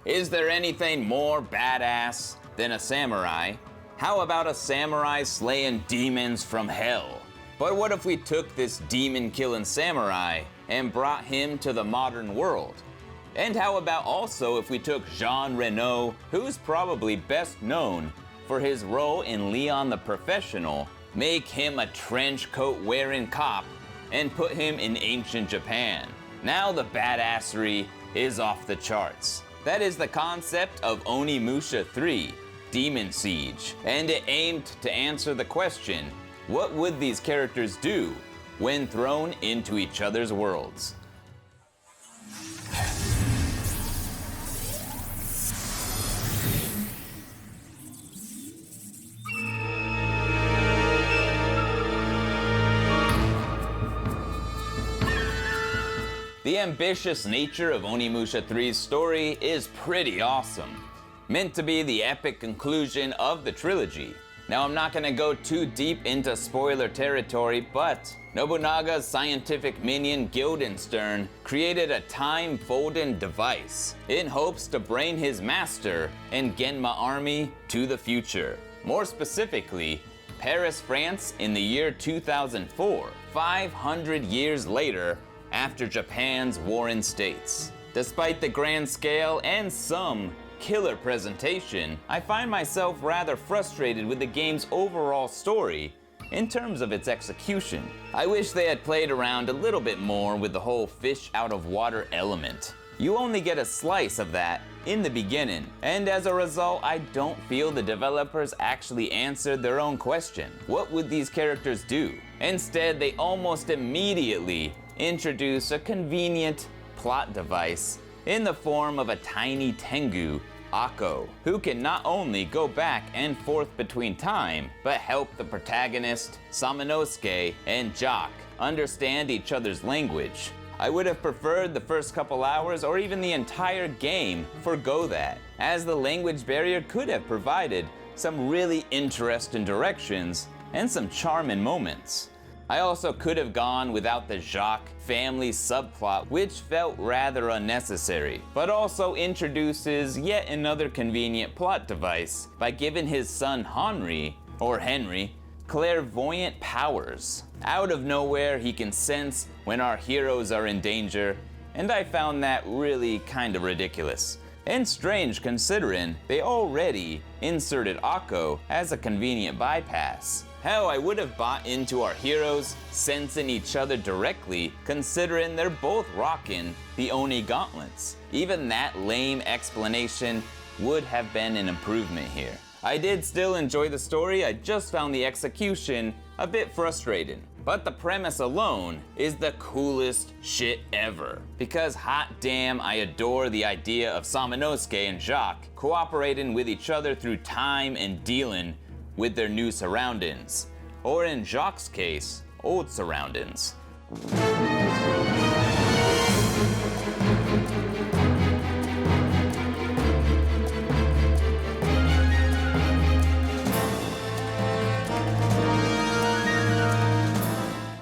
Is there anything more badass than a samurai? How about a samurai slaying demons from hell? But what if we took this demon-killing samurai and brought him to the modern world? And how about also if we took Reno, who's probably best known for his role in Leon the Professional, make him a trench coat wearing cop, and put him in ancient Japan? Now the badassery is off the charts. That is the concept of Onimusha 3, Demon Siege, and it aimed to answer the question, what would these characters do when thrown into each other's worlds? The ambitious nature of Onimusha 3's story is pretty awesome. Meant to be the epic conclusion of the trilogy. Now I'm not gonna go too deep into spoiler territory, but Nobunaga's scientific minion Guildenstern created a time-folding device in hopes to bring his master and Genma army to the future. More specifically, Paris, France in the year 2004, 500 years later, after Japan's Warring States. Despite the grand scale and some killer presentation, I find myself rather frustrated with the game's overall story in terms of its execution. I wish they had played around a little bit more with the whole fish out of water element. You only get a slice of that in the beginning, and as a result, I don't feel the developers actually answered their own question. What would these characters do? Instead, they almost immediately introduce a convenient plot device in the form of a tiny Tengu, Akko, who can not only go back and forth between time, but help the protagonist, Samanosuke, and Jock understand each other's language. I would have preferred the first couple hours or even the entire game forgo that, as the language barrier could have provided some really interesting directions and some charming moments. I also could have gone without the Jacques family subplot, which felt rather unnecessary, but also introduces yet another convenient plot device by giving his son Henry, clairvoyant powers. Out of nowhere, he can sense when our heroes are in danger, and I found that really kind of ridiculous. And strange considering they already inserted Akko as a convenient bypass. Hell, I would have bought into our heroes sensing each other directly, considering they're both rocking the Oni gauntlets. Even that lame explanation would have been an improvement here. I did still enjoy the story, I just found the execution a bit frustrating. But the premise alone is the coolest shit ever. Because hot damn, I adore the idea of Samanosuke and Jacques cooperating with each other through time and dealing with their new surroundings. Or in Jacques' case, old surroundings.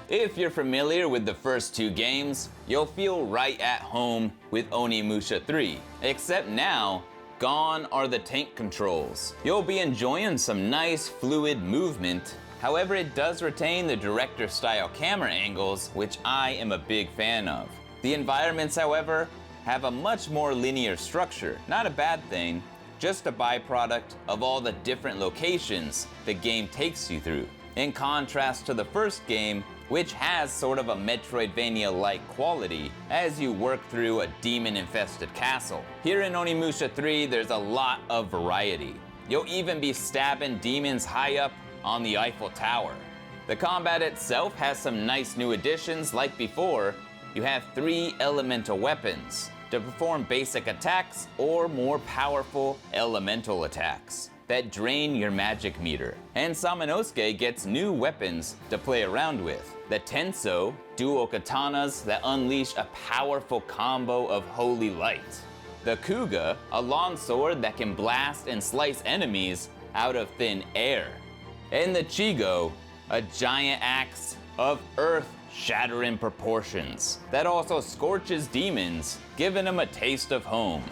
If you're familiar with the first two games, you'll feel right at home with Onimusha 3, except now, gone are the tank controls. You'll be enjoying some nice fluid movement, however it does retain the director style camera angles, which I am a big fan of. The environments, however, have a much more linear structure, not a bad thing, just a byproduct of all the different locations the game takes you through. In contrast to the first game, which has sort of a Metroidvania-like quality as you work through a demon-infested castle. Here in Onimusha 3, there's a lot of variety. You'll even be stabbing demons high up on the Eiffel Tower. The combat itself has some nice new additions. Like before, you have 3 elemental weapons to perform basic attacks or more powerful elemental attacks that drain your magic meter. And Samanosuke gets new weapons to play around with. The Tenso, dual katanas that unleash a powerful combo of holy light. The Kuga, a longsword that can blast and slice enemies out of thin air. And the Chigo, a giant axe of earth-shattering proportions that also scorches demons, giving them a taste of home.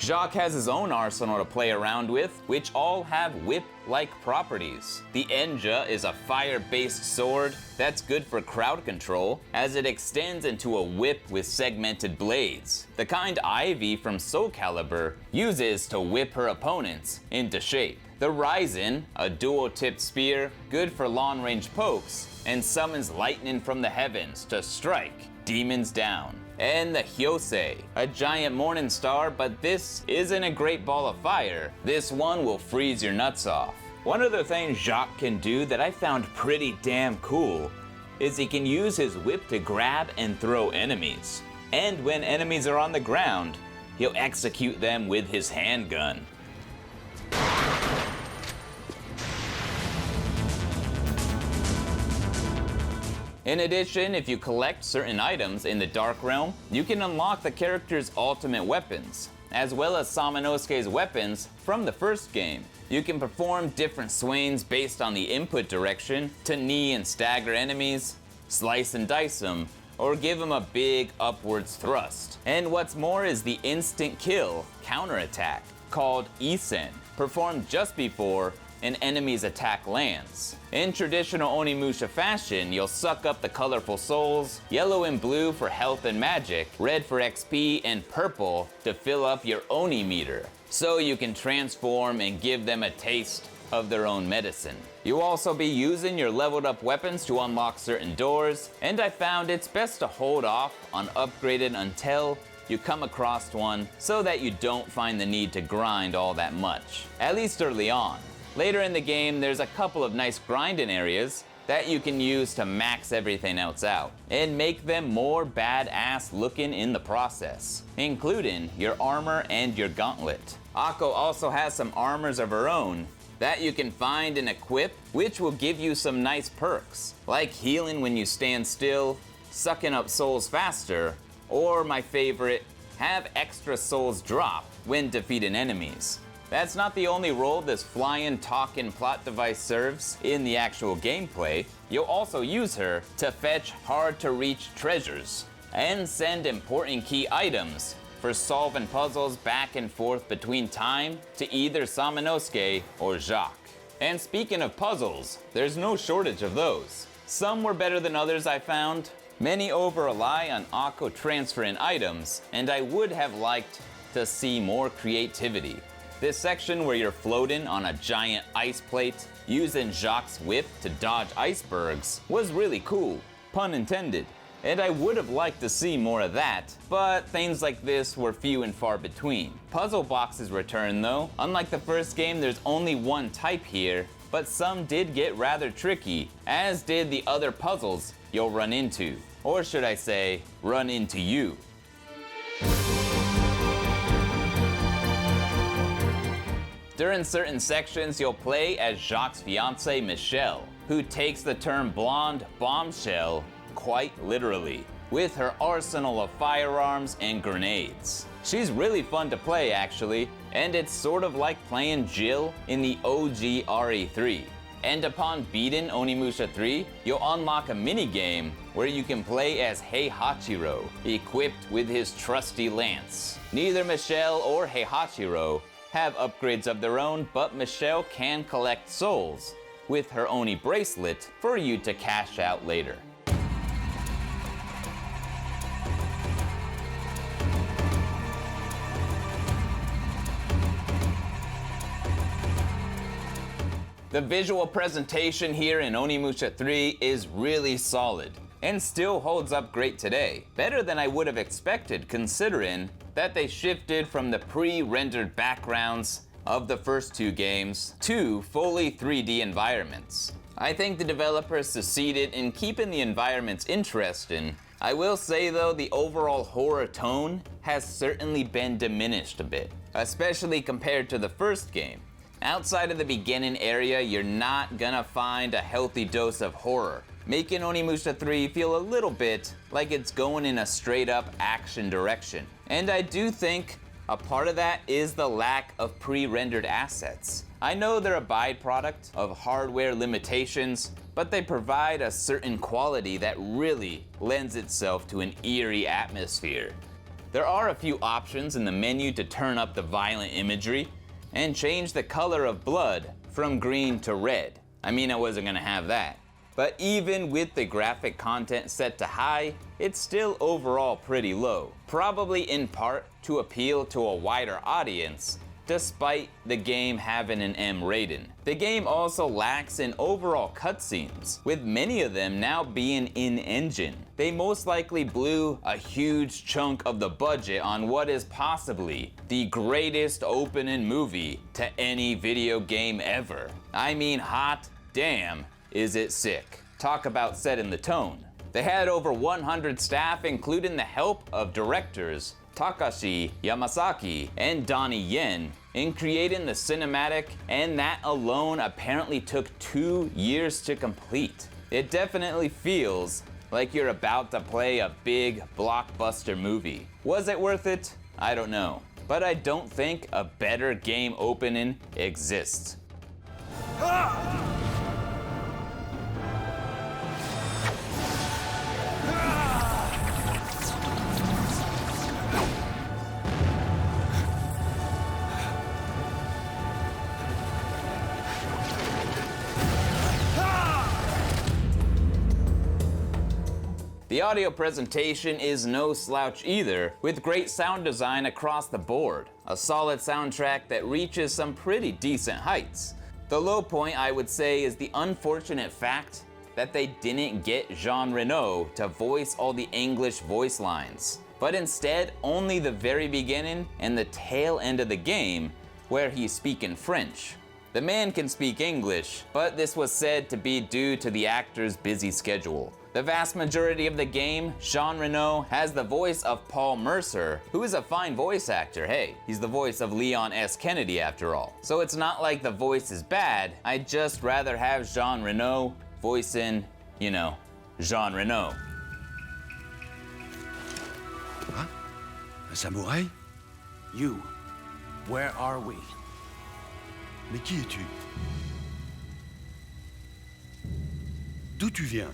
Jacques has his own arsenal to play around with, which all have whip-like properties. The Enja is a fire-based sword that's good for crowd control, as it extends into a whip with segmented blades, the kind Ivy from Soul Calibur uses to whip her opponents into shape. The Ryzen, a dual-tipped spear, good for long-range pokes, and summons lightning from the heavens to strike demons down. And the Hyosei, a giant morning star, but this isn't a great ball of fire. This one will freeze your nuts off. One other thing Jacques can do that I found pretty damn cool is he can use his whip to grab and throw enemies. And when enemies are on the ground, he'll execute them with his handgun. In addition, if you collect certain items in the Dark Realm, you can unlock the character's ultimate weapons, as well as Samanosuke's weapons from the first game. You can perform different swings based on the input direction to knee and stagger enemies, slice and dice them, or give them a big upwards thrust. And what's more is the instant kill counterattack, called Isen, performed just before an enemy's attack lands. In traditional Onimusha fashion, you'll suck up the colorful souls, yellow and blue for health and magic, red for XP, and purple to fill up your Oni meter, so you can transform and give them a taste of their own medicine. You'll also be using your leveled up weapons to unlock certain doors, and I found it's best to hold off on upgrading until you come across one so that you don't find the need to grind all that much, at least early on. Later in the game, there's a couple of nice grinding areas that you can use to max everything else out and make them more badass looking in the process, including your armor and your gauntlet. Akko also has some armors of her own that you can find and equip, which will give you some nice perks, like healing when you stand still, sucking up souls faster, or my favorite, have extra souls drop when defeating enemies. That's not the only role this flying, talking plot device serves in the actual gameplay. You'll also use her to fetch hard-to-reach treasures and send important key items for solving puzzles back and forth between time to either Samanosuke or Jacques. And speaking of puzzles, there's no shortage of those. Some were better than others, I found. Many over-rely on Akko transferring items, and I would have liked to see more creativity. This section where you're floating on a giant ice plate using Jacques' whip to dodge icebergs was really cool, pun intended, and I would have liked to see more of that, but things like this were few and far between. Puzzle boxes return though. Unlike the first game, there's only one type here, but some did get rather tricky, as did the other puzzles you'll run into, or should I say, run into you. During certain sections, you'll play as Jacques' fiancée, Michelle, who takes the term blonde bombshell quite literally, with her arsenal of firearms and grenades. She's really fun to play, actually, and it's sort of like playing Jill in the OG RE3. And upon beating Onimusha 3, you'll unlock a mini-game where you can play as Heihachiro, equipped with his trusty lance. Neither Michelle or Heihachiro have upgrades of their own, but Michelle can collect souls with her Oni bracelet for you to cash out later. The visual presentation here in Onimusha 3 is really solid and still holds up great today. Better than I would have expected, considering that they shifted from the pre-rendered backgrounds of the first two games to fully 3D environments. I think the developers succeeded in keeping the environments interesting. I will say though, the overall horror tone has certainly been diminished a bit, especially compared to the first game. Outside of the beginning area, you're not gonna find a healthy dose of horror, making Onimusha 3 feel a little bit like it's going in a straight-up action direction. And I do think a part of that is the lack of pre-rendered assets. I know they're a byproduct of hardware limitations, but they provide a certain quality that really lends itself to an eerie atmosphere. There are a few options in the menu to turn up the violent imagery and change the color of blood from green to red. I mean, I wasn't gonna have that. But even with the graphic content set to high, it's still overall pretty low. Probably in part to appeal to a wider audience, despite the game having an M rating. The game also lacks in overall cutscenes, with many of them now being in-engine. They most likely blew a huge chunk of the budget on what is possibly the greatest opening movie to any video game ever. I mean, hot damn, is it sick. Talk about setting the tone. They had over 100 staff, including the help of directors Takashi Yamasaki and Donnie Yen, in creating the cinematic, and that alone apparently took 2 years to complete. It definitely feels like you're about to play a big blockbuster movie. Was it worth it? I don't know. But I don't think a better game opening exists. The audio presentation is no slouch either, with great sound design across the board. A solid soundtrack that reaches some pretty decent heights. The low point, I would say, is the unfortunate fact that they didn't get Jean Reno to voice all the English voice lines, but instead only the very beginning and the tail end of the game where he's speaking French. The man can speak English, but this was said to be due to the actor's busy schedule. The vast majority of the game, Jean Reno has the voice of Paul Mercer, who is a fine voice actor. Hey, he's the voice of Leon S. Kennedy after all. So it's not like the voice is bad, I'd just rather have Jean Reno voicing, you know, Jean Reno. Huh? Un samouraï? You, where are we? Mais qui es-tu? D'où tu viens?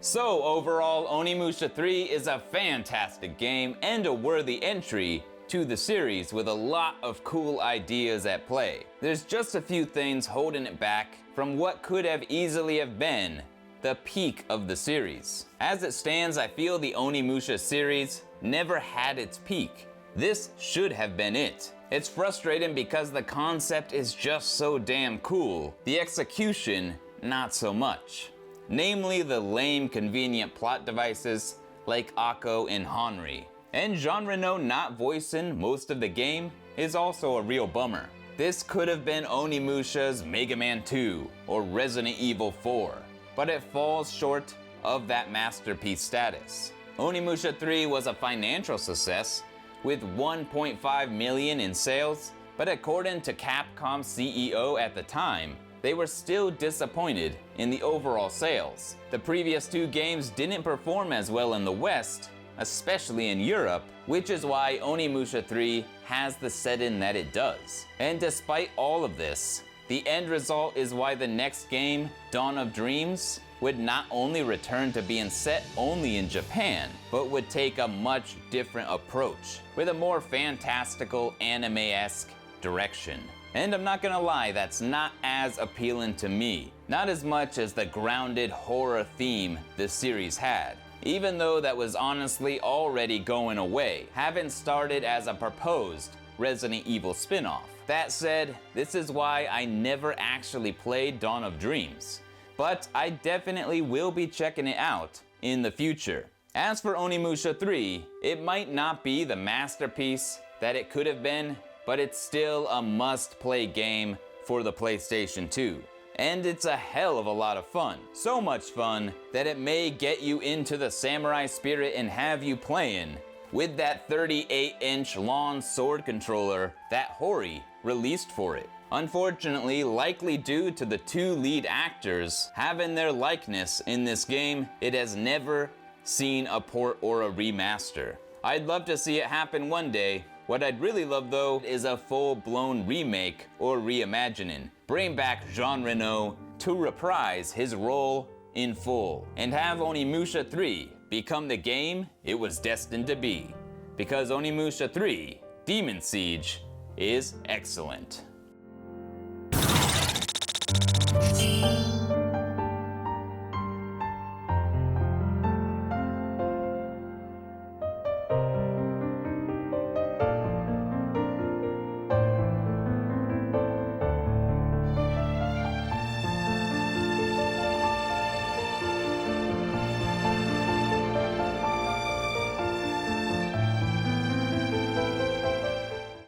So overall, Onimusha 3 is a fantastic game and a worthy entry to the series with a lot of cool ideas at play. There's just a few things holding it back from what could have easily have been the peak of the series. As it stands, I feel the Onimusha series never had its peak. This should have been it. It's frustrating because the concept is just so damn cool. The execution, not so much. Namely the lame convenient plot devices like Akko and Henry. And Jean Reno not voicing most of the game is also a real bummer. This could have been Onimusha's Mega Man 2 or Resident Evil 4, but it falls short of that masterpiece status. Onimusha 3 was a financial success with 1.5 million in sales, but according to Capcom's CEO at the time, they were still disappointed in the overall sales. The previous 2 games didn't perform as well in the West, especially in Europe, which is why Onimusha 3 has the setting that it does. And despite all of this, the end result is why the next game, Dawn of Dreams, would not only return to being set only in Japan, but would take a much different approach, with a more fantastical anime-esque direction. And I'm not gonna lie, that's not as appealing to me. Not as much as the grounded horror theme the series had. Even though that was honestly already going away, having started as a proposed Resident Evil spin-off. That said, this is why I never actually played Dawn of Dreams. But I definitely will be checking it out in the future. As for Onimusha 3, it might not be the masterpiece that it could have been, but it's still a must-play game for the PlayStation 2. And it's a hell of a lot of fun. So much fun that it may get you into the samurai spirit and have you playing with that 38-inch long sword controller that Hori released for it. Unfortunately, likely due to the 2 lead actors having their likeness in this game, it has never seen a port or a remaster. I'd love to see it happen one day. What I'd really love though is a full-blown remake or reimagining. Bring back Jean Reno to reprise his role in full and have Onimusha 3 become the game it was destined to be. Because Onimusha 3 Demon Siege is excellent.